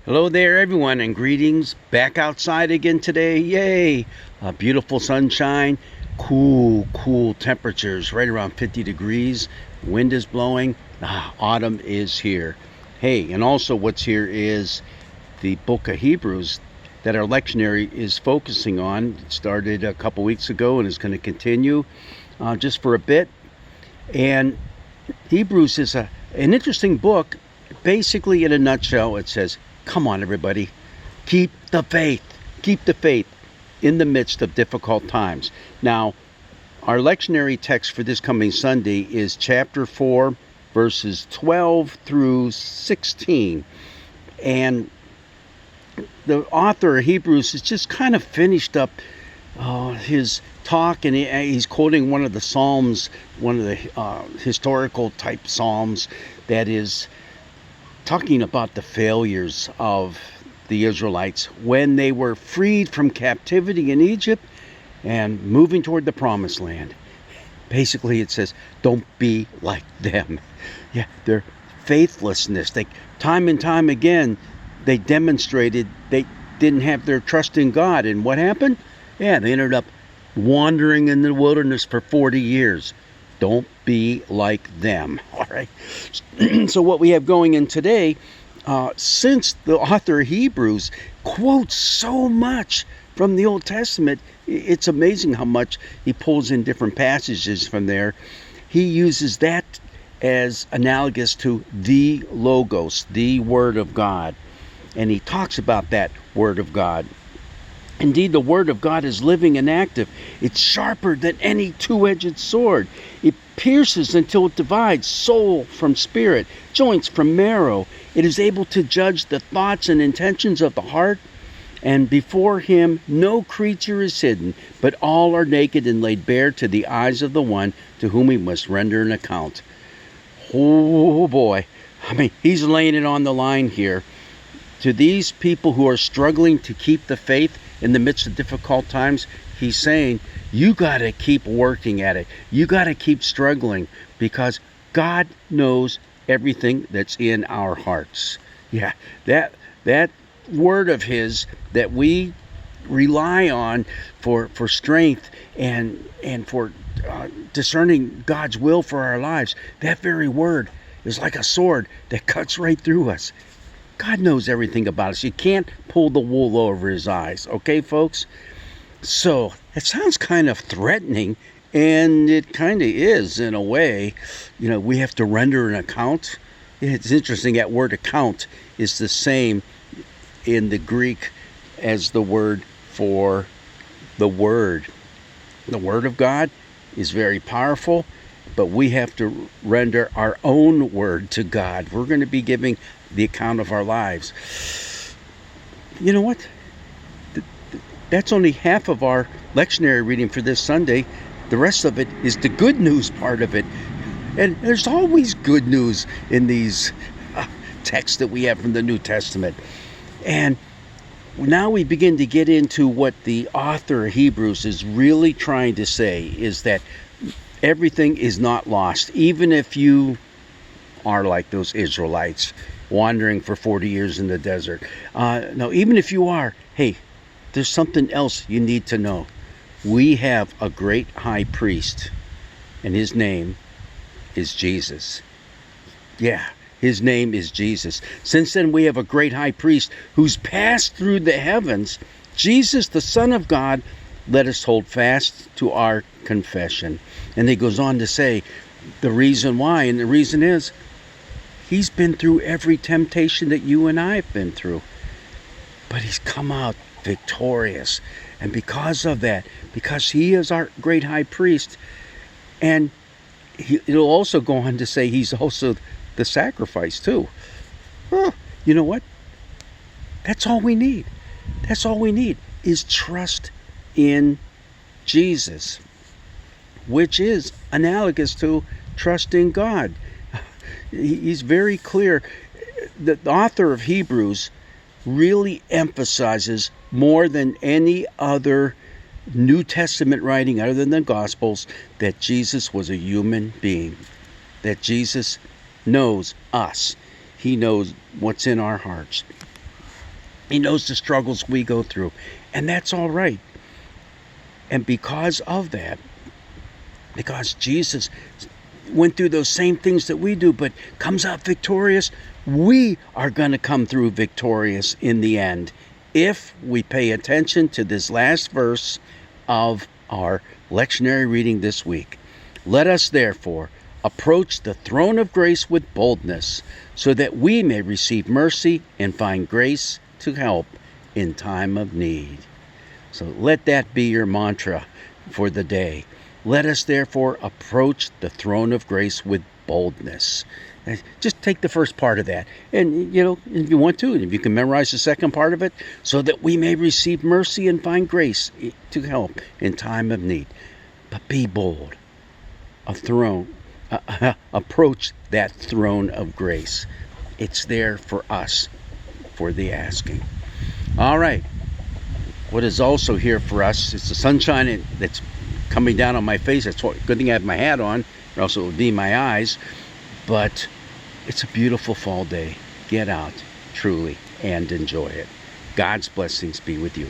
Hello there, everyone, and greetings. Back outside again today. Yay! Beautiful sunshine, cool temperatures, right around 50 degrees. Wind is blowing. Autumn is here. Hey, and also what's here is the book of Hebrews that our lectionary is focusing on. It started a couple weeks ago and is going to continue just for a bit. And Hebrews is an interesting book. Basically, in a nutshell, it says, come on, everybody, keep the faith. Keep the faith in the midst of difficult times. Now, our lectionary text for this coming Sunday is chapter 4, verses 12 through 16. And the author of Hebrews has just kind of finished up his talk, and he's quoting one of the Psalms, one of the historical type Psalms that is talking about the failures of the Israelites when they were freed from captivity in Egypt and moving toward the promised land. Basically, it says, don't be like them. Yeah, their faithlessness. Time and time again, they demonstrated they didn't have their trust in God. And what happened? Yeah, they ended up wandering in the wilderness for 40 years. Don't be like them. All right. So what we have going in today, since the author of Hebrews quotes so much from the Old Testament, it's amazing how much he pulls in different passages from there. He uses that as analogous to the Logos, the Word of God. And he talks about that Word of God. Indeed, the Word of God is living and active. It's sharper than any two-edged sword. It pierces until it divides soul from spirit, joints from marrow. It is able to judge the thoughts and intentions of the heart. And before him no creature is hidden, but all are naked and laid bare to the eyes of the one to whom we must render an account. Oh boy. I mean, he's laying it on the line here. To these people who are struggling to keep the faith in the midst of difficult times, he's saying, you got to keep working at it. You got to keep struggling, because God knows everything that's in our hearts. Yeah, that word of his that we rely on for strength and for discerning God's will for our lives, that very word is like a sword that cuts right through us. God knows everything about us. You can't pull the wool over his eyes. Okay, folks? So, it sounds kind of threatening, and it kind of is in a way. You know, we have to render an account. It's interesting, that word account is the same in the Greek as the word for the Word. The Word of God is very powerful, but we have to render our own word to God. We're going to be giving the account of our lives. You know what? That's only half of our lectionary reading for this Sunday. The rest of it is the good news part of it. And there's always good news in these texts that we have from the New Testament. And now we begin to get into what the author of Hebrews is really trying to say, is that everything is not lost. Even if you are like those Israelites wandering for 40 years in the desert. No, even if you are, hey, there's something else you need to know. We have a great high priest, and his name is Jesus. Yeah, his name is Jesus. Since then, we have a great high priest who's passed through the heavens. Jesus, the Son of God, let us hold fast to our confession. And he goes on to say the reason why, and the reason is, he's been through every temptation that you and I have been through. But he's come out victorious. And because of that, because he is our great high priest, and it'll also go on to say he's also the sacrifice too. You know what? That's all we need. That's all we need is trust in Jesus, which is analogous to trusting God. He's very clear. The author of Hebrews really emphasizes more than any other New Testament writing other than the Gospels that Jesus was a human being, that Jesus knows us. He knows what's in our hearts. He knows the struggles we go through, and that's all right. And because of that, because Jesus went through those same things that we do, but comes out victorious, we are going to come through victorious in the end if we pay attention to this last verse of our lectionary reading this week. Let us therefore approach the throne of grace with boldness, so that we may receive mercy and find grace to help in time of need. So let that be your mantra for the day. Let us therefore approach the throne of grace with boldness. Just take the first part of that, and if you want to, and if you can memorize the second part of it, so that we may receive mercy and find grace to help in time of need. But be bold. Approach that throne of grace. It's there for us, for the asking. All right. What is also here for us is the sunshine that's coming down on my face. That's what good thing I have my hat on, or else it would be my eyes. But it's a beautiful fall day. Get out, truly, and enjoy it. God's blessings be with you.